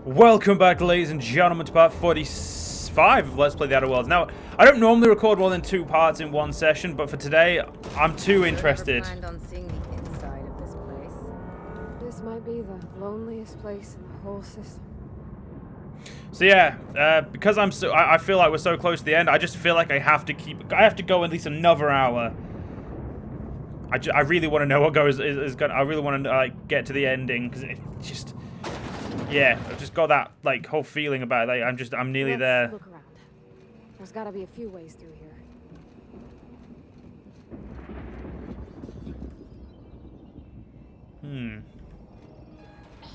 Welcome back, ladies and gentlemen, to part 45 of Let's Play the Outer Worlds. Now, I don't normally record more than 2 parts in one session, but for today, I'm too interested. Planned on seeing the inside of this place. This might be the loneliest place in the whole system. So yeah, because I feel like we're so close to the end, I just feel like I have to go at least another hour. I really want to know what I really want to get to the ending, because it just. Yeah, I've just got that whole feeling about it. I'm nearly there. Look around. There's got to be a few ways through here.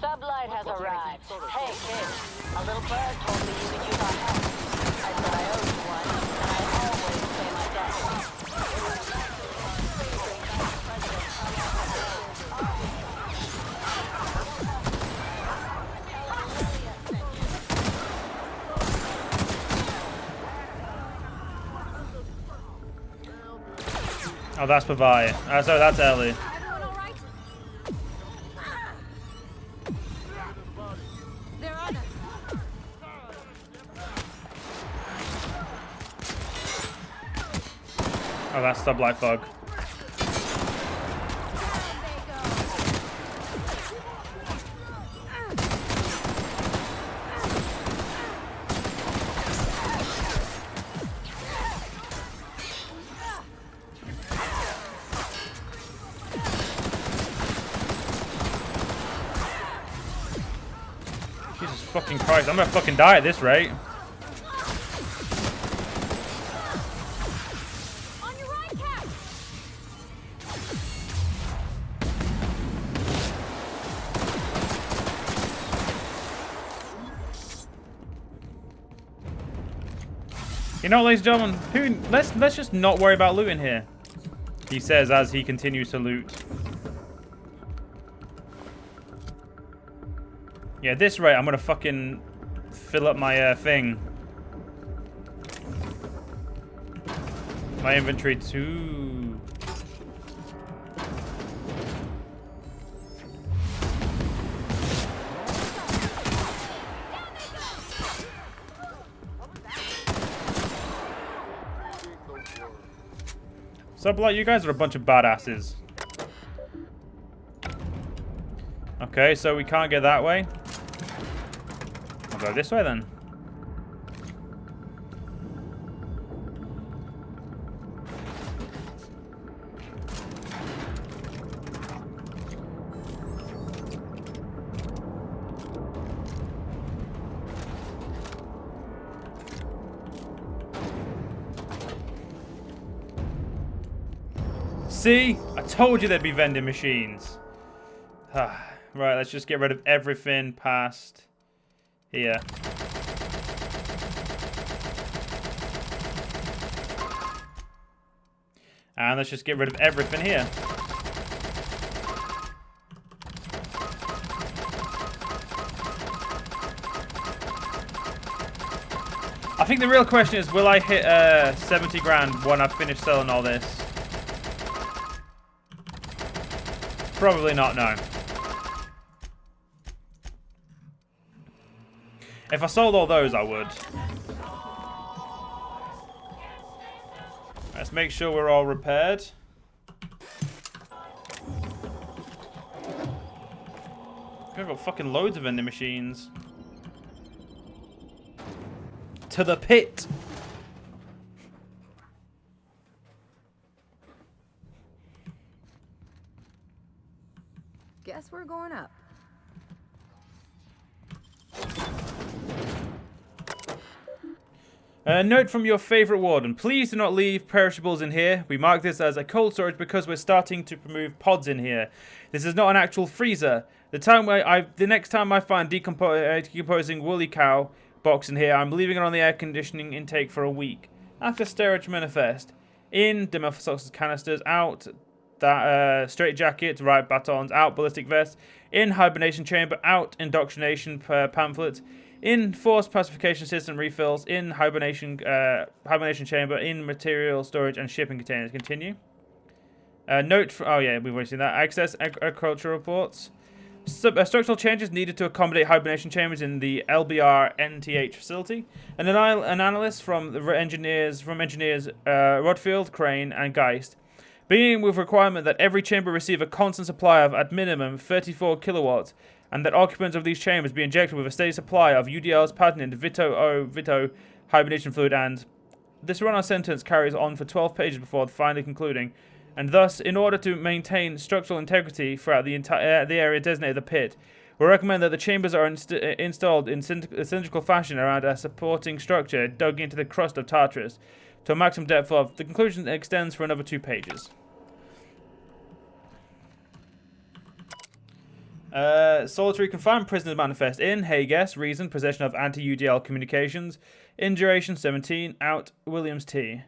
Sublight has arrived. Hey, kid. A little bird told me you could use our help. I said I owed you one, and I always pay my debts. Oh, that's Pavai. So that's Ellie. They're on us. Oh, that's Sublight Fog. Jesus fucking Christ, I'm gonna fucking die at this rate. On your right, Cat. You know, ladies and gentlemen, let's just not worry about looting here. He says as he continues to loot. Yeah, at this rate, I'm gonna fucking fill up my thing. My inventory too. Sublight, you guys are a bunch of badasses. Okay, so we can't get that way. I'll go this way then. See? I told you there'd be vending machines. Right, let's just get rid of everything past here. And let's just get rid of everything here. I think the real question is, will I hit 70 grand when I finish selling all this? Probably not, no. If I sold all those, I would. Let's make sure we're all repaired. I've got fucking loads of vending machines. To the pit! Guess we're going up. Note from your favorite warden. Please do not leave perishables in here. We mark this as a cold storage because we're starting to remove pods in here. This is not an actual freezer. The next time I find decomposing woolly cow box in here, I'm leaving it on the air conditioning intake for a week. After storage manifest. In, Demophosox's canisters. Out, straight jacket. Right, batons. Out, ballistic vest. In, hibernation chamber. Out, indoctrination pamphlet. In, forced pacification system refills. In, hibernation chamber. In, material storage and shipping containers. Continue. Note, oh yeah, we've already seen that. Access agriculture reports. Structural changes needed to accommodate hibernation chambers in the LBR NTH facility. An analyst from the engineers Rodfield, Crane, and Geist, beginning with requirement that every chamber receive a constant supply of, at minimum, 34 kilowatts, and that occupants of these chambers be injected with a steady supply of UDL's patented Vito hibernation fluid. And this run-on sentence carries on for 12 pages before finally concluding. And thus, in order to maintain structural integrity throughout the area designated the pit, we recommend that the chambers are installed in cylindrical fashion around a supporting structure dug into the crust of Tartarus to a maximum depth of. The conclusion extends for another 2 pages. Solitary confined prisoners manifest in Hagues, reason, possession of anti-UDL communications, in duration 17, out Williams T.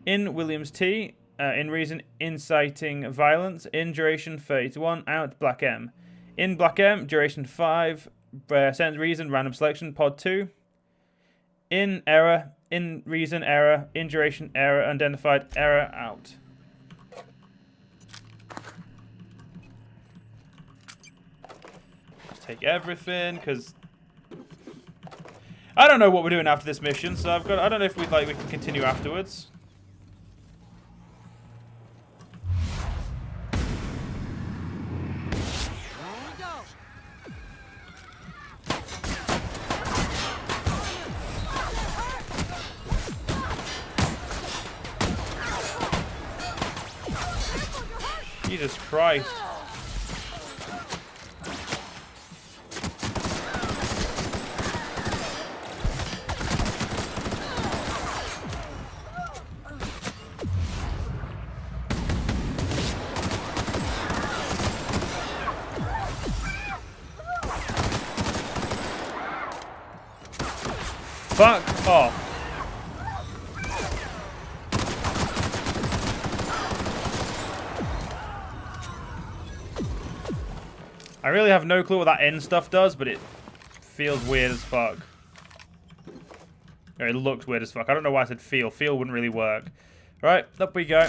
In Williams T, in reason, inciting violence, in duration 31, out Black M. In Black M, duration 5, sentence reason, random selection, pod 2. In error, in reason, error, in duration, error, unidentified, error, out. Just take everything, because I don't know what we're doing after this mission, so I don't know if we can continue afterwards. Jesus Christ. Fuck off. I really have no clue what that end stuff does, but it feels weird as fuck. Or it looks weird as fuck. I don't know why I said feel. Feel wouldn't really work. Right, up we go.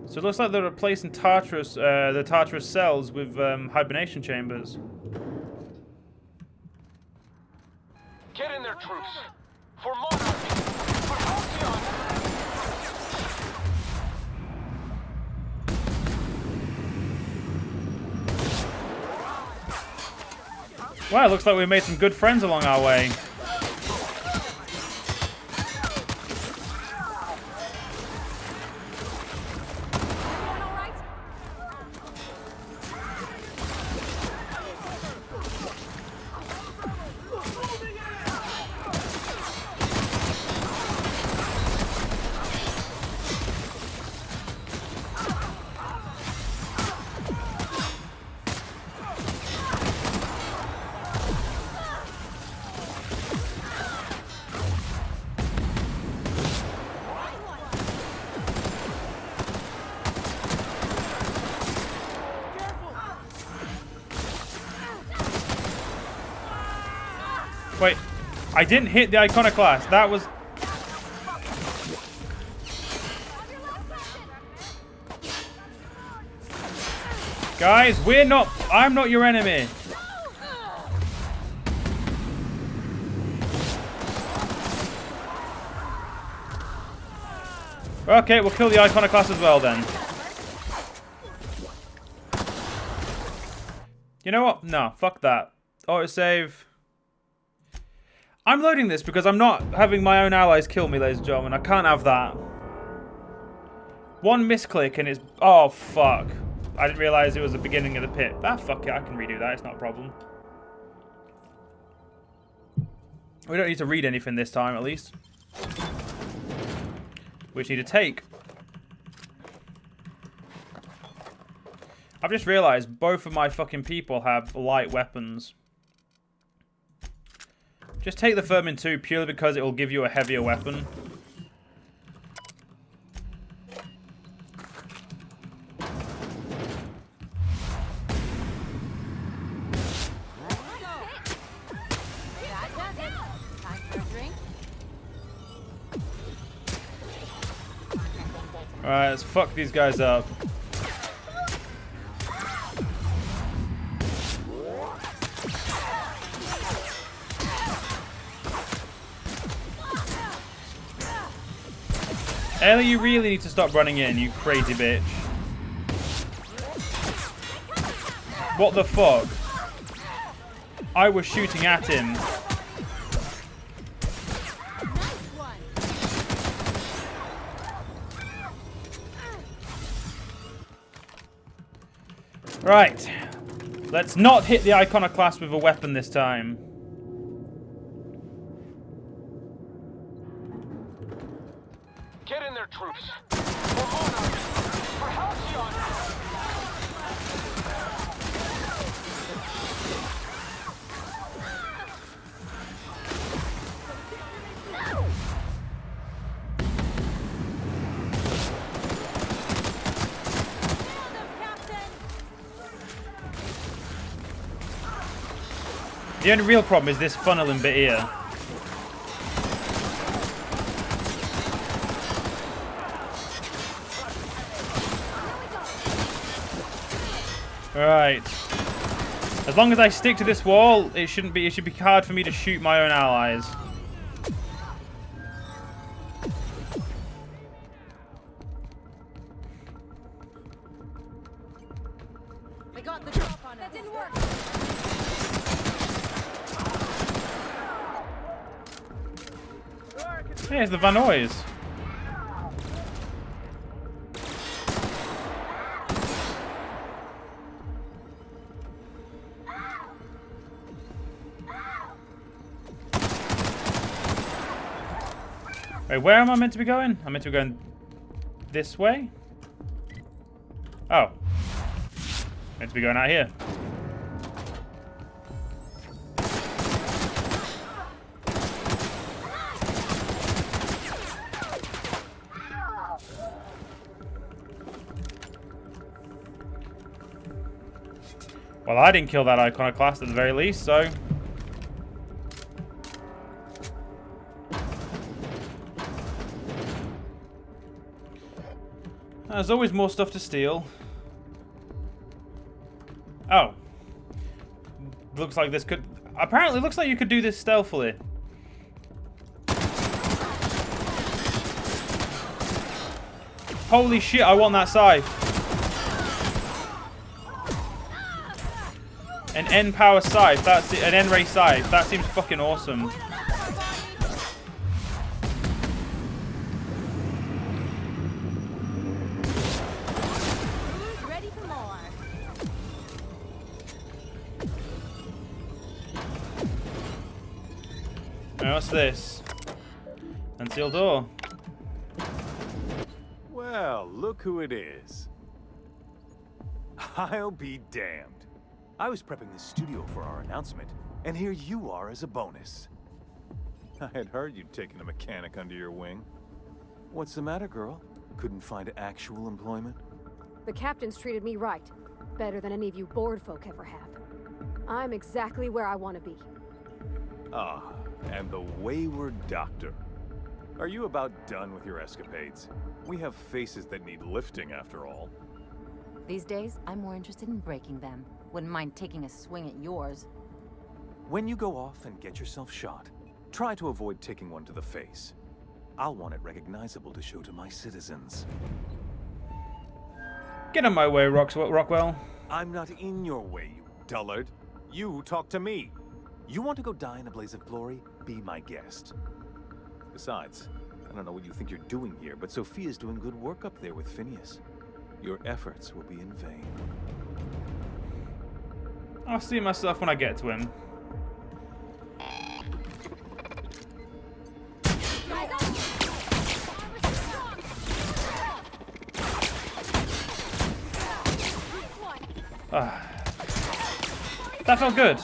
So it looks like they're replacing Tartarus, the Tartarus cells with hibernation chambers. Get in there, troops! For monarchy! For Halcyon! Well, it looks like we made some good friends along our way. Wait, I didn't hit the iconoclast. That was... Guys, I'm not your enemy. Okay, we'll kill the iconoclast as well then. You know what? No, fuck that. Autosave. I'm loading this because I'm not having my own allies kill me, ladies and gentlemen. I can't have that. One misclick and it's... Oh, fuck. I didn't realize it was the beginning of the pit. Ah, fuck it. I can redo that. It's not a problem. We don't need to read anything this time, at least. We just need to take. I've just realized both of my fucking people have light weapons. Just take the Vermin 2 purely because it will give you a heavier weapon. Alright, let's fuck these guys up. Ellie, you really need to stop running in, you crazy bitch. What the fuck? I was shooting at him. Right. Let's not hit the iconoclast with a weapon this time. Get in there, troops. For Monarch. For Halcyon. The only real problem is this funneling bit here. Alright. As long as I stick to this wall, it should be hard for me to shoot my own allies. They got the drop on us. That didn't work. Hey, it's the Vanois. Wait, where am I meant to be going? I'm meant to be going this way? Oh. Meant to be going out here. Well, I didn't kill that iconoclast at the very least, so... There's always more stuff to steal. Oh. Looks like this could... Apparently, looks like you could do this stealthily. Holy shit, I want that scythe. An N-power scythe. That's an N-ray scythe. That seems fucking awesome. Now, what's this? Concealed door. Well, look who it is. I'll be damned. I was prepping the studio for our announcement, and here you are as a bonus. I had heard you'd taken a mechanic under your wing. What's the matter, girl? Couldn't find actual employment? The captain's treated me right. Better than any of you bored folk ever have. I'm exactly where I want to be. Ah, and the wayward doctor. Are you about done with your escapades? We have faces that need lifting, after all. These days, I'm more interested in breaking them. Wouldn't mind taking a swing at yours. When you go off and get yourself shot, try to avoid taking one to the face. I'll want it recognizable to show to my citizens. Get on my way, Rockwell. I'm not in your way, you dullard. You talk to me. You want to go die in a blaze of glory? Be my guest. Besides, I don't know what you think you're doing here, but Sophia's doing good work up there with Phineas. Your efforts will be in vain. I'll see myself when I get to him. That felt good.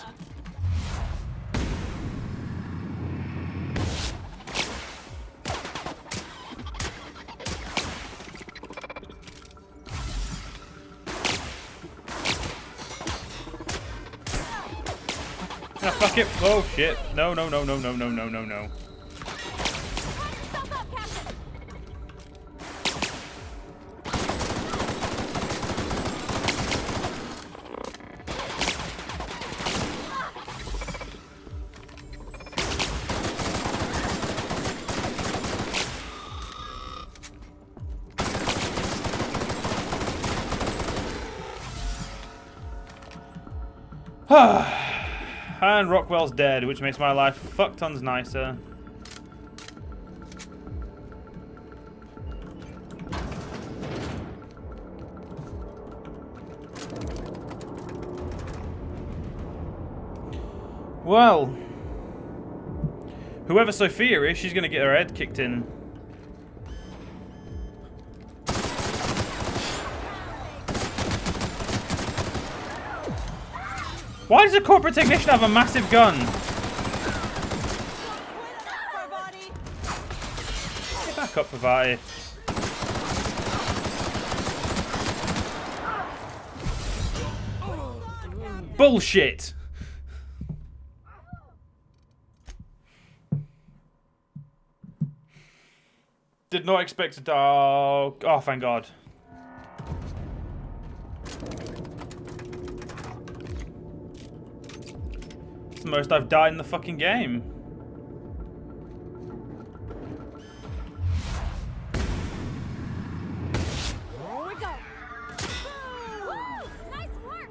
Ah, fuck it. Oh shit. No, no, no, no, no, no, no, no, no. And Rockwell's dead, which makes my life fuck tons nicer. Well, whoever Sophia is, she's gonna get her head kicked in. Why does a corporate technician have a massive gun? Back up, Pavati. Bullshit! Did not expect to die. Oh, thank God. It's the most I've died in the fucking game. Here we go. Woo! Nice work.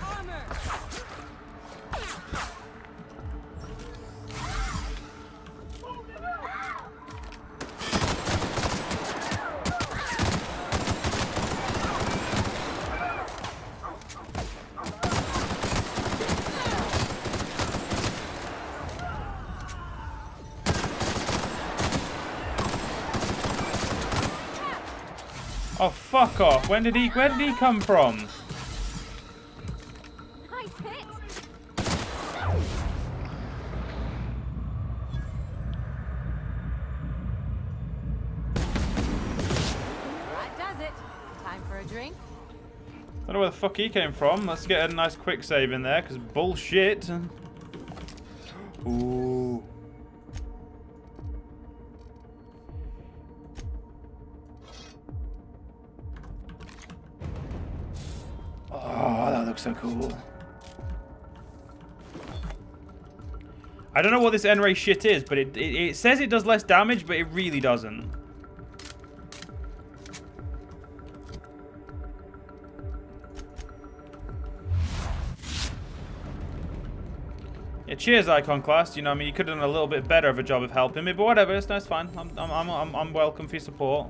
Armor. Oh, fuck off. Where did he come from? Nice hit! That does it. Time for a drink. Don't know where the fuck he came from. Let's get a nice quick save in there, because bullshit. Ooh. Oh, that looks so cool. I don't know what this N-ray shit is, but it says it does less damage, but it really doesn't. Yeah, cheers, Icon Class. You know, I mean, you could have done a little bit better of a job of helping me, but whatever. It's fine. I'm welcome for your support.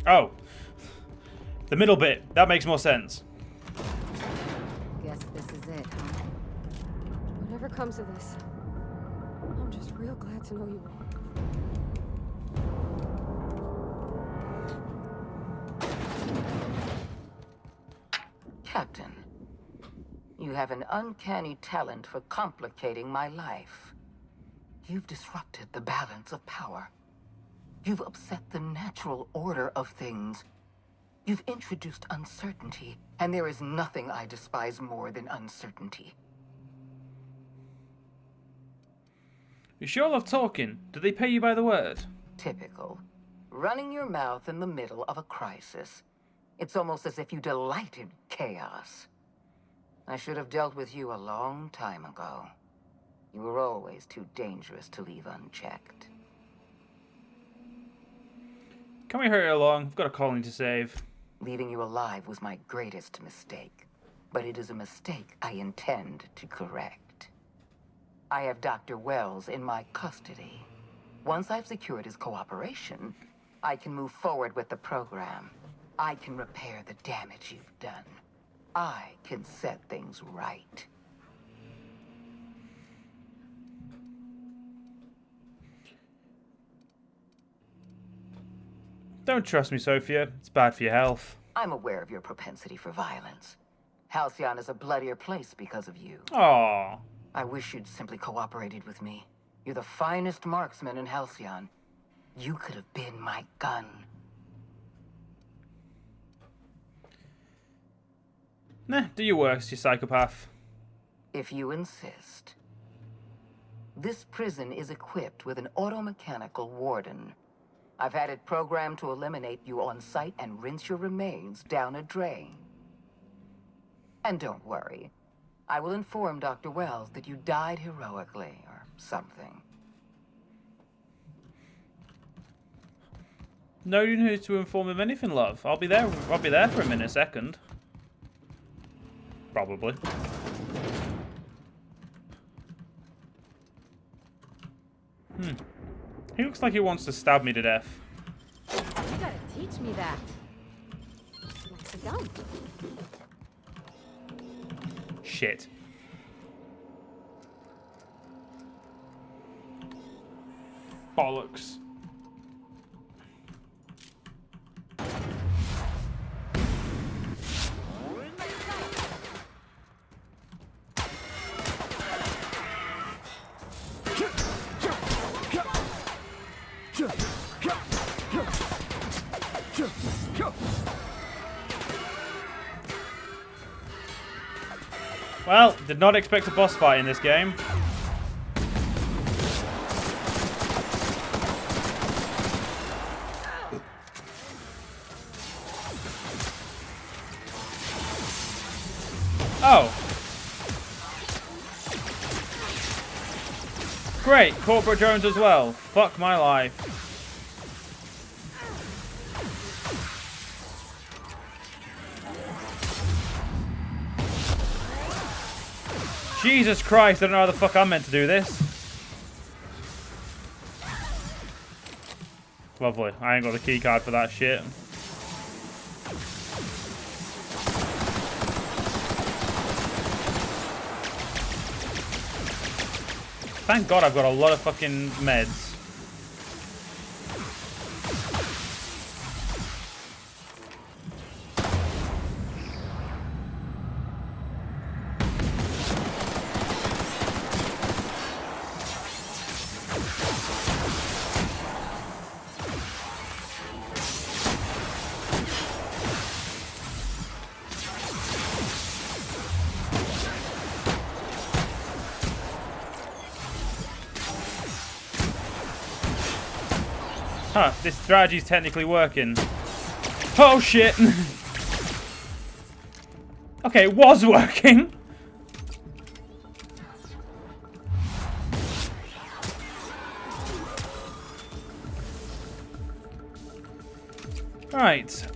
Oh, the middle bit. That makes more sense. Guess this is it, huh? Whatever comes of this, I'm just real glad to know you all. Captain, you have an uncanny talent for complicating my life. You've disrupted the balance of power. You've upset the natural order of things. You've introduced uncertainty, and there is nothing I despise more than uncertainty. You sure love talking. Do they pay you by the word? Typical. Running your mouth in the middle of a crisis. It's almost as if you delight in chaos. I should have dealt with you a long time ago. You were always too dangerous to leave unchecked. Can we hurry along? I've got a colony to save. Leaving you alive was my greatest mistake. But it is a mistake I intend to correct. I have Dr. Wells in my custody. Once I've secured his cooperation, I can move forward with the program. I can repair the damage you've done. I can set things right. Don't trust me, Sophia. It's bad for your health. I'm aware of your propensity for violence. Halcyon is a bloodier place because of you. Aww. I wish you'd simply cooperated with me. You're the finest marksman in Halcyon. You could have been my gun. Nah, do your worst, you psychopath. If you insist. This prison is equipped with an automechanical warden. I've had it programmed to eliminate you on sight and rinse your remains down a drain. And don't worry. I will inform Dr. Wells that you died heroically, or something. No need to inform him anything, love. I'll be there for him in a second. Probably. He looks like he wants to stab me to death. You gotta teach me that. Nicely done. Shit. Bollocks. Well, did not expect a boss fight in this game. Oh. Great, corporate drones as well. Fuck my life. Jesus Christ, I don't know how the fuck I'm meant to do this. Lovely. I ain't got the key card for that shit. Thank God I've got a lot of fucking meds. Huh, this strategy's technically working. Oh shit! Okay, it was working! Right.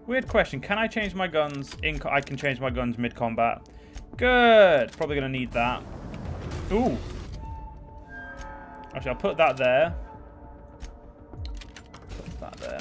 Weird question. Can I change my guns in... I can change my guns mid-combat. Good. Probably going to need that. Ooh. Actually, I'll put that there. Put that there.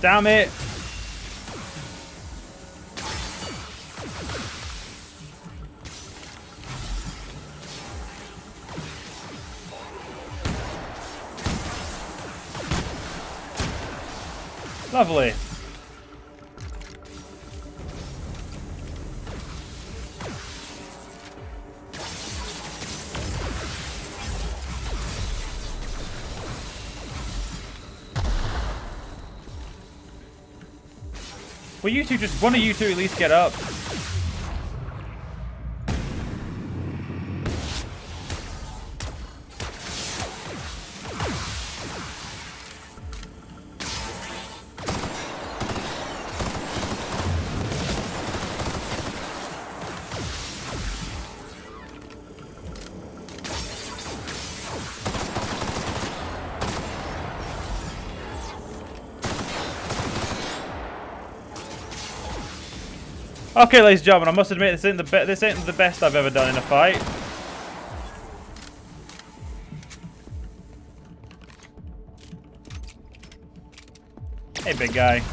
Damn it! Lovely. Well, you two, just one of you two at least get up. Okay, ladies and gentlemen, I must admit this ain't the best I've ever done in a fight. Hey, big guy.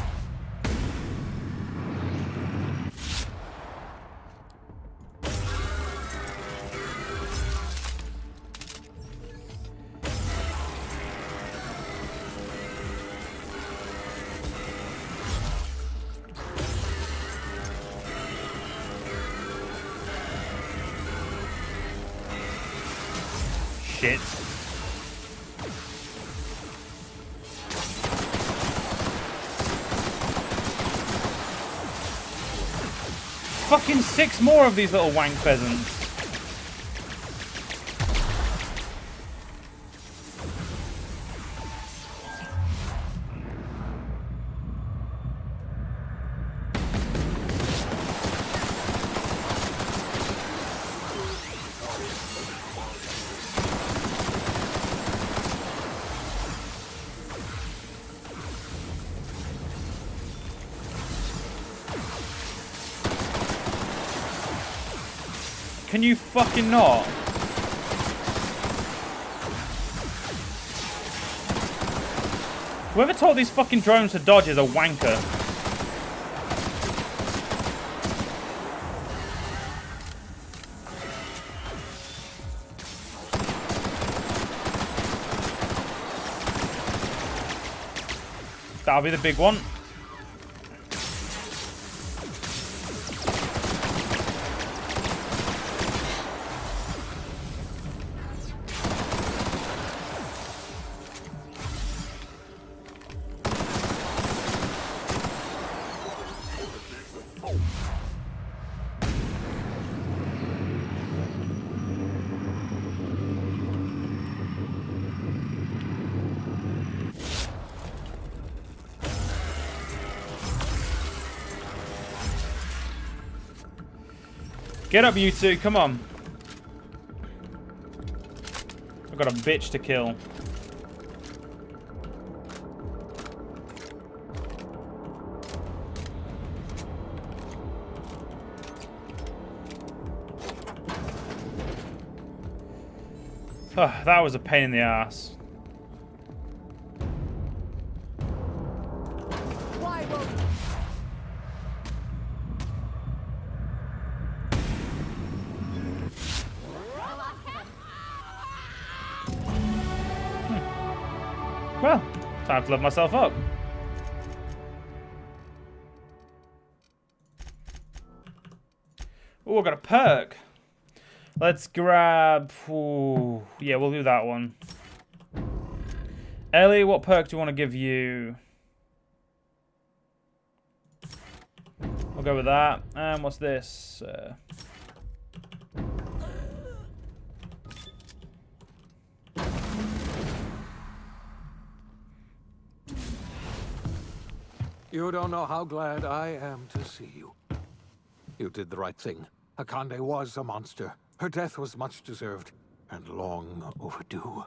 shit. Fucking 6 more of these little wank pheasants. Can you fucking not? Whoever told these fucking drones to dodge is a wanker. That'll be the big one. Get up, you two. Come on. I've got a bitch to kill. Oh, that was a pain in the ass. Why won't Well, time to level myself up. Oh, I got a perk. Let's grab... Ooh, yeah, we'll do that one. Ellie, what perk do you want to give you? I'll go with that. And what's this? You don't know how glad I am to see you. You did the right thing. Akande was a monster. Her death was much deserved, and long overdue.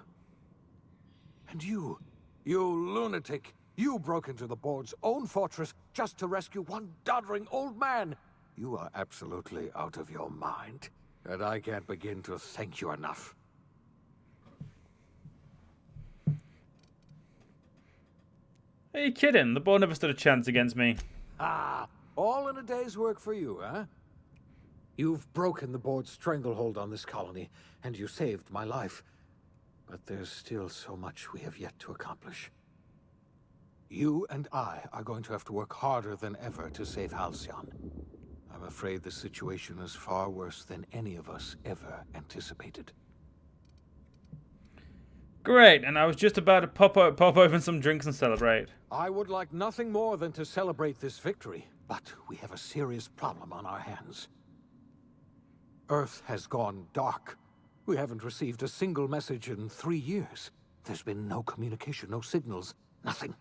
And you lunatic, you broke into the board's own fortress just to rescue one doddering old man. You are absolutely out of your mind, and I can't begin to thank you enough. Are you kidding? The board never stood a chance against me. Ah, all in a day's work for you, huh? You've broken the board's stranglehold on this colony, and you saved my life. But there's still so much we have yet to accomplish. You and I are going to have to work harder than ever to save Halcyon. I'm afraid the situation is far worse than any of us ever anticipated. Great, and I was just about to pop open some drinks and celebrate. I would like nothing more than to celebrate this victory, but we have a serious problem on our hands. Earth has gone dark. We haven't received a single message in 3 years. There's been no communication, no signals, nothing.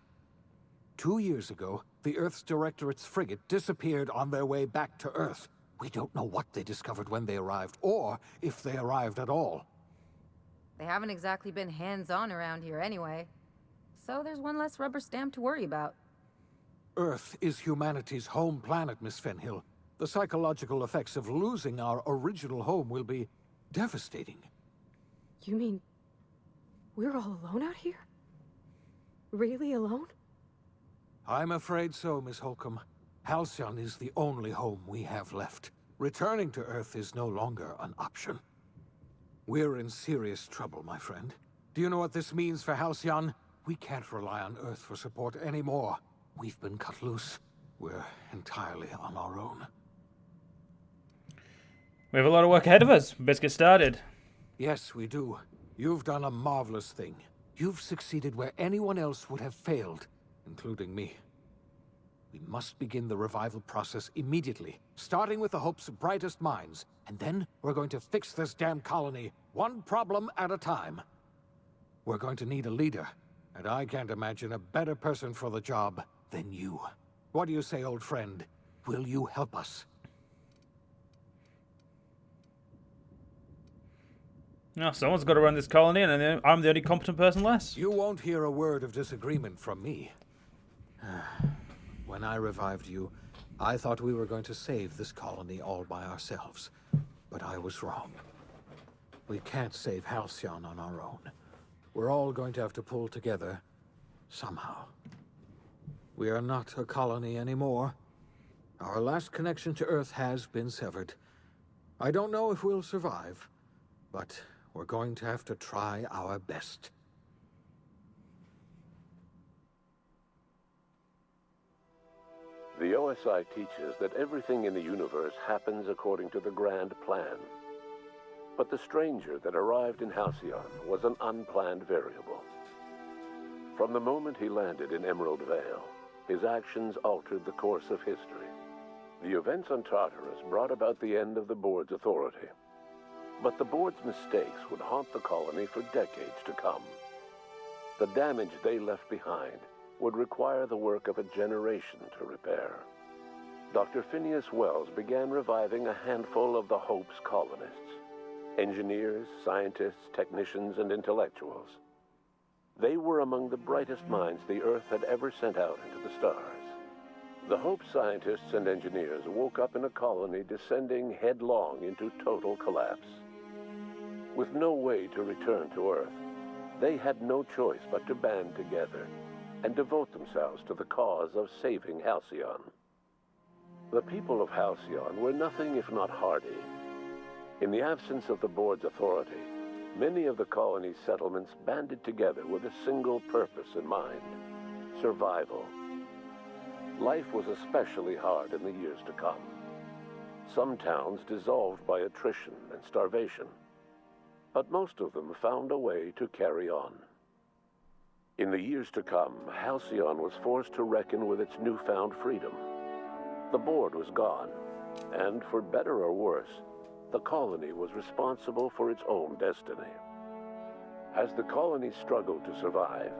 2 years ago, the Earth's Directorate's frigate disappeared on their way back to Earth. We don't know what they discovered when they arrived, or if they arrived at all. They haven't exactly been hands-on around here anyway. So there's one less rubber stamp to worry about. Earth is humanity's home planet, Miss Fenhill. The psychological effects of losing our original home will be devastating. You mean we're all alone out here? Really alone? I'm afraid so, Miss Holcomb. Halcyon is the only home we have left. Returning to Earth is no longer an option. We're in serious trouble, my friend. Do you know what this means for Halcyon? We can't rely on Earth for support anymore. We've been cut loose. We're entirely on our own. We have a lot of work ahead of us. Let's get started. Yes, we do. You've done a marvelous thing. You've succeeded where anyone else would have failed, including me. We must begin the revival process immediately, starting with the Hope's brightest minds, and then we're going to fix this damn colony, one problem at a time. We're going to need a leader, and I can't imagine a better person for the job than you. What do you say, old friend? Will you help us? No, someone's got to run this colony, and I'm the only competent person left. You won't hear a word of disagreement from me. When I revived you, I thought we were going to save this colony all by ourselves. But I was wrong. We can't save Halcyon on our own. We're all going to have to pull together, somehow. We are not a colony anymore. Our last connection to Earth has been severed. I don't know if we'll survive, but we're going to have to try our best. The OSI teaches that everything in the universe happens according to the grand plan. But the stranger that arrived in Halcyon was an unplanned variable. From the moment he landed in Emerald Vale, his actions altered the course of history. The events on Tartarus brought about the end of the board's authority. But the board's mistakes would haunt the colony for decades to come. The damage they left behind would require the work of a generation to repair. Dr. Phineas Wells began reviving a handful of the Hope's colonists. Engineers, scientists, technicians, and intellectuals. They were among the brightest minds the Earth had ever sent out into the stars. The Hope scientists and engineers woke up in a colony descending headlong into total collapse. With no way to return to Earth, they had no choice but to band together and devote themselves to the cause of saving Halcyon. The people of Halcyon were nothing if not hardy. In the absence of the board's authority, many of the colony's settlements banded together with a single purpose in mind: survival. Life was especially hard in the years to come. Some towns dissolved by attrition and starvation, but most of them found a way to carry on. In the years to come, Halcyon was forced to reckon with its newfound freedom. The board was gone, and for better or worse, the colony was responsible for its own destiny. As the colony struggled to survive,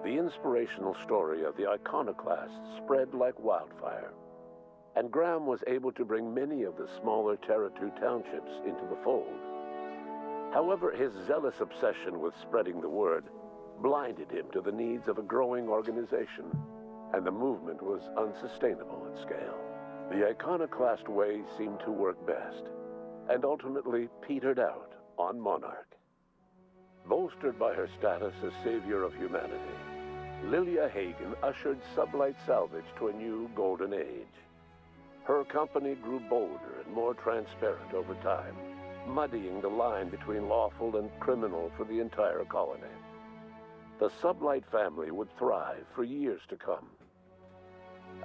the inspirational story of the iconoclasts spread like wildfire, and Graham was able to bring many of the smaller Terra 2 townships into the fold. However, his zealous obsession with spreading the word blinded him to the needs of a growing organization, and the movement was unsustainable at scale. The iconoclast way seemed to work best, and ultimately petered out on Monarch. Bolstered by her status as savior of humanity, Lilia Hagen ushered sublight salvage to a new golden age. Her company grew bolder and more transparent over time, muddying the line between lawful and criminal for the entire colony. The sublight family would thrive for years to come.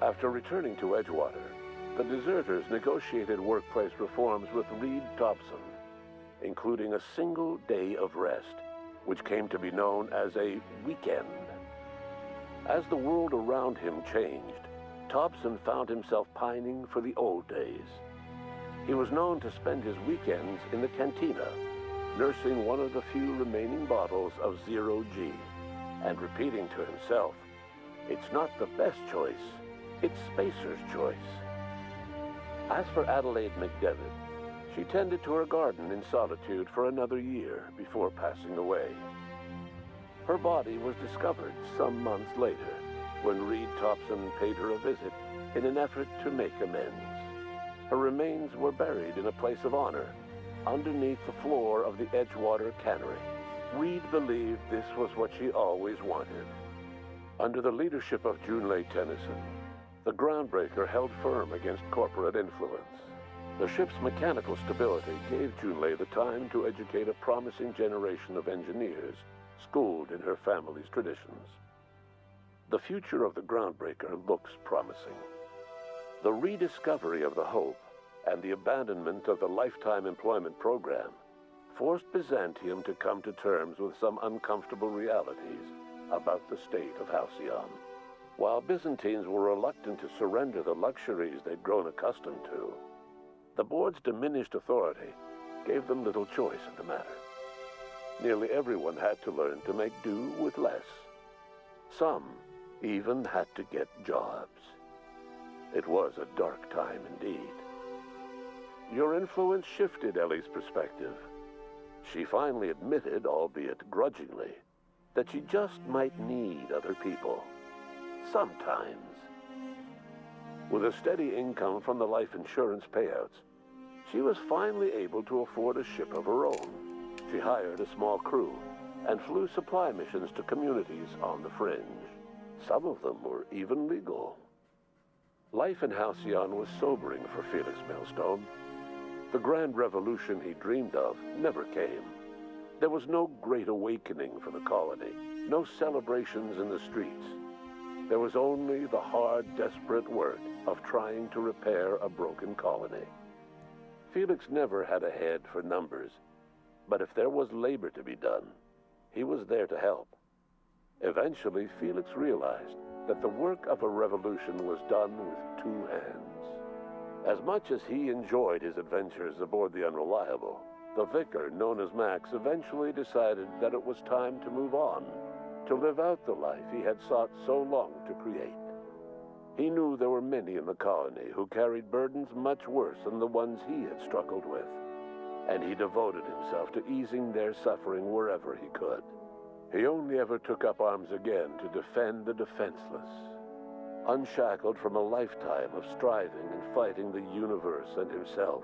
After returning to Edgewater, the deserters negotiated workplace reforms with Reed Thompson, including a single day of rest, which came to be known as a weekend. As the world around him changed, Thompson found himself pining for the old days. He was known to spend his weekends in the cantina, nursing one of the few remaining bottles of Zero G, and repeating to himself, "It's not the best choice, it's Spacer's choice." As for Adelaide McDevitt, she tended to her garden in solitude for another year before passing away. Her body was discovered some months later, when Reed Thompson paid her a visit in an effort to make amends. Her remains were buried in a place of honor, underneath the floor of the Edgewater Cannery. Reed believed this was what she always wanted. Under the leadership of Junlei Tennyson, the groundbreaker held firm against corporate influence. The ship's mechanical stability gave Junlei the time to educate a promising generation of engineers schooled in her family's traditions. The future of the groundbreaker looks promising. The rediscovery of the Hope and the abandonment of the lifetime employment program forced Byzantium to come to terms with some uncomfortable realities about the state of Halcyon. While Byzantines were reluctant to surrender the luxuries they'd grown accustomed to, the board's diminished authority gave them little choice in the matter. Nearly everyone had to learn to make do with less. Some even had to get jobs. It was a dark time indeed. Your influence shifted Ellie's perspective. She finally admitted, albeit grudgingly, that she just might need other people. Sometimes. With a steady income from the life insurance payouts, she was finally able to afford a ship of her own. She hired a small crew and flew supply missions to communities on the fringe. Some of them were even legal. Life in Halcyon was sobering for Felix Millstone. The grand revolution he dreamed of never came. There was no great awakening for the colony, no celebrations in the streets. There was only the hard, desperate work of trying to repair a broken colony. Felix never had a head for numbers, but if there was labor to be done, he was there to help. Eventually, Felix realized that the work of a revolution was done with two hands. As much as he enjoyed his adventures aboard the Unreliable, the vicar, known as Max, eventually decided that it was time to move on, to live out the life he had sought so long to create. He knew there were many in the colony who carried burdens much worse than the ones he had struggled with, and he devoted himself to easing their suffering wherever he could. He only ever took up arms again to defend the defenseless. Unshackled from a lifetime of striving and fighting the universe and himself,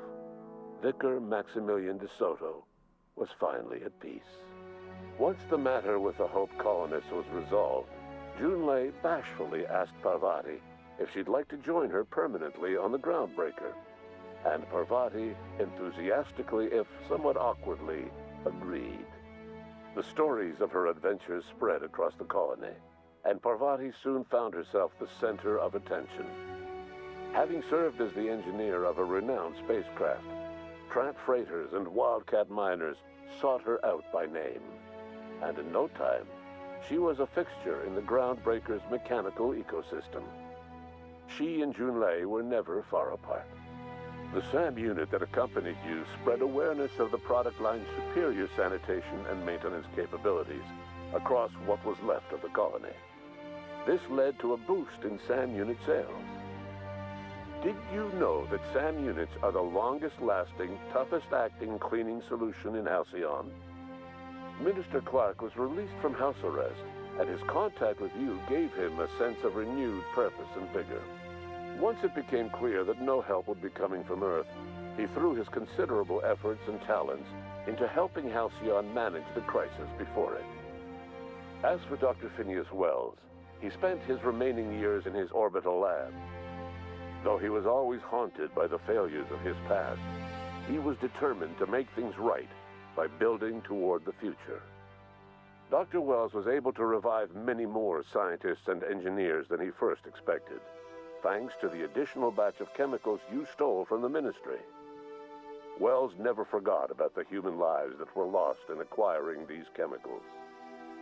Vicar Maximilian de Soto was finally at peace. Once the matter with the Hope colonists was resolved, Junlei bashfully asked Parvati if she'd like to join her permanently on the Groundbreaker, and Parvati enthusiastically, if somewhat awkwardly, agreed. The stories of her adventures spread across the colony, and Parvati soon found herself the center of attention. Having served as the engineer of a renowned spacecraft, tramp freighters and wildcat miners sought her out by name, and in no time, she was a fixture in the Groundbreaker's mechanical ecosystem. She and Junlei were never far apart. The SAM unit that accompanied you spread awareness of the product line's superior sanitation and maintenance capabilities across what was left of the colony. This led to a boost in SAM unit sales. Did you know that SAM units are the longest-lasting, toughest-acting cleaning solution in Halcyon? Minister Clark was released from house arrest, and his contact with you gave him a sense of renewed purpose and vigor. Once it became clear that no help would be coming from Earth, he threw his considerable efforts and talents into helping Halcyon manage the crisis before it. As for Dr. Phineas Wells, he spent his remaining years in his orbital lab. Though he was always haunted by the failures of his past, he was determined to make things right by building toward the future. Dr. Wells was able to revive many more scientists and engineers than he first expected, thanks to the additional batch of chemicals you stole from the Ministry. Wells never forgot about the human lives that were lost in acquiring these chemicals.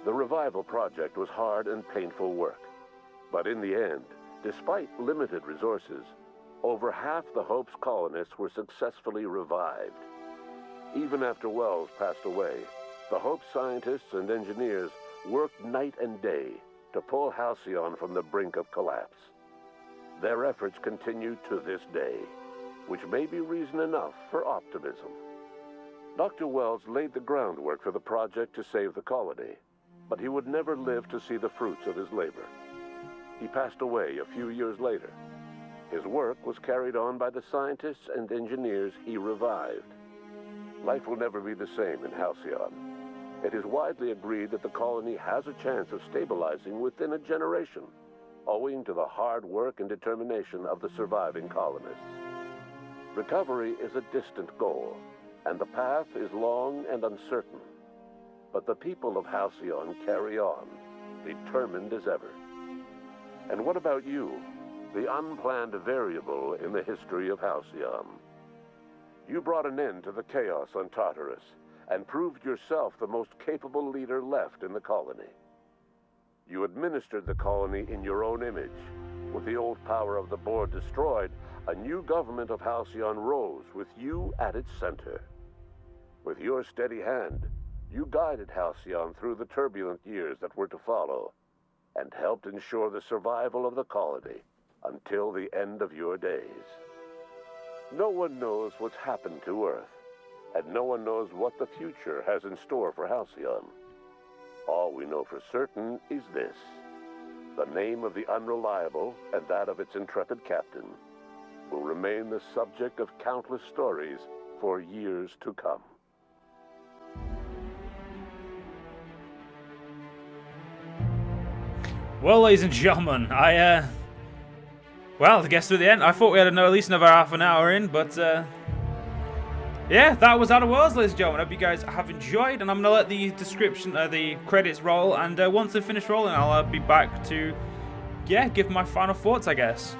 The revival project was hard and painful work, but in the end, despite limited resources, over half the Hope's colonists were successfully revived. Even after Wells passed away, the Hope scientists and engineers worked night and day to pull Halcyon from the brink of collapse. Their efforts continue to this day, which may be reason enough for optimism. Dr. Wells laid the groundwork for the project to save the colony, but he would never live to see the fruits of his labor. He passed away a few years later. His work was carried on by the scientists and engineers he revived. Life will never be the same in Halcyon. It is widely agreed that the colony has a chance of stabilizing within a generation, owing to the hard work and determination of the surviving colonists. Recovery is a distant goal, and the path is long and uncertain. But the people of Halcyon carry on, determined as ever. And what about you, the unplanned variable in the history of Halcyon? You brought an end to the chaos on Tartarus, and proved yourself the most capable leader left in the colony. You administered the colony in your own image. With the old power of the board destroyed, a new government of Halcyon rose with you at its center. With your steady hand, you guided Halcyon through the turbulent years that were to follow, and helped ensure the survival of the colony until the end of your days. No one knows what's happened to Earth, and no one knows what the future has in store for Halcyon. All we know for certain is this: the name of the Unreliable and that of its intrepid captain will remain the subject of countless stories for years to come. Well, ladies and gentlemen, well, I guess to the end. I thought we had at least another half an hour in, but yeah, that was Outer Worlds, ladies and gentlemen. I hope you guys have enjoyed, and I'm gonna let the the credits roll, and once they finish rolling, I'll be back to, yeah, give my final thoughts, I guess.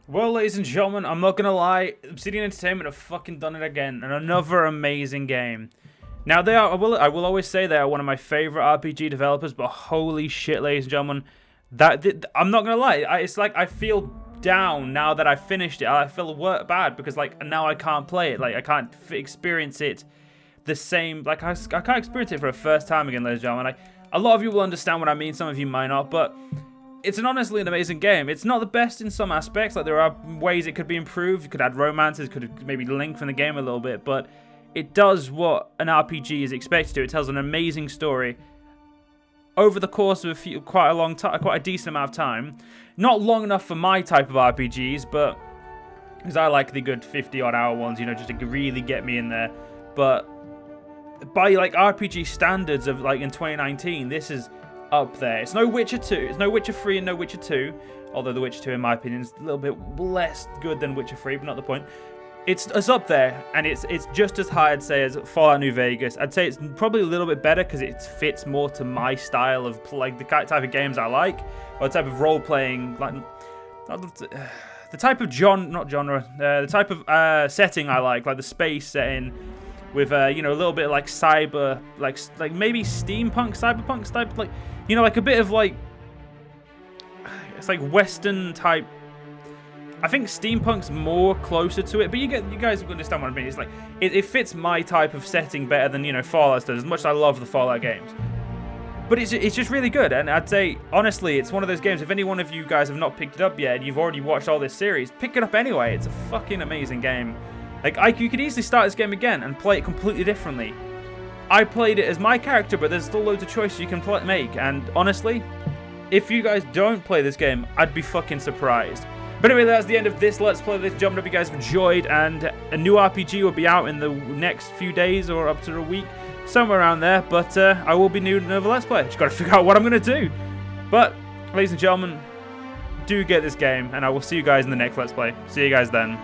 Well, ladies and gentlemen, I'm not gonna lie, Obsidian Entertainment have fucking done it again, and another amazing game. Now, I will always say they are one of my favorite RPG developers, but holy shit, ladies and gentlemen, I'm not gonna lie, it's like I feel down now that I finished it. I feel bad because like now I can't play it, like I can't experience it the same, like I can't experience it for a first time again, ladies and gentlemen. A lot of you will understand what I mean, some of you might not, but it's honestly an amazing game. It's not the best in some aspects, like there are ways it could be improved. You could add romances, could maybe lengthen the game a little bit, but it does what an RPG is expected to. It tells an amazing story over the course of quite a decent amount of time. Not long enough for my type of RPGs, but because I like the good 50-odd hour ones, you know, just to really get me in there. But by like RPG standards of like in 2019, this is up there. It's no Witcher 2. It's no Witcher 3 and no Witcher 2. Although the Witcher 2, in my opinion, is a little bit less good than Witcher 3, but not the point. It's up there, and it's just as high, I'd say, as Fallout New Vegas. I'd say it's probably a little bit better because it fits more to my style of like the type of games I like, or the type of role playing, like the type of the type of setting I like the space setting with you know, a little bit of like cyber, like maybe steampunk, cyberpunk type, like, you know, like a bit of like, it's like Western type. I think steampunk's more closer to it, but you guys will understand what I mean. It's like it fits my type of setting better than, you know, Fallout does. As much as I love the Fallout games, but it's just really good. And I'd say honestly, it's one of those games. If any one of you guys have not picked it up yet, and you've already watched all this series, pick it up anyway. It's a fucking amazing game. Like you could easily start this game again and play it completely differently. I played it as my character, but there's still loads of choices you can make. And honestly, if you guys don't play this game, I'd be fucking surprised. But anyway, that's the end of this Let's Play. Ladies and gentlemen, hope you guys have enjoyed, and a new RPG will be out in the next few days or up to a week, somewhere around there. But I will be doing another Let's Play. Just got to figure out what I'm going to do. But, ladies and gentlemen, do get this game, and I will see you guys in the next Let's Play. See you guys then.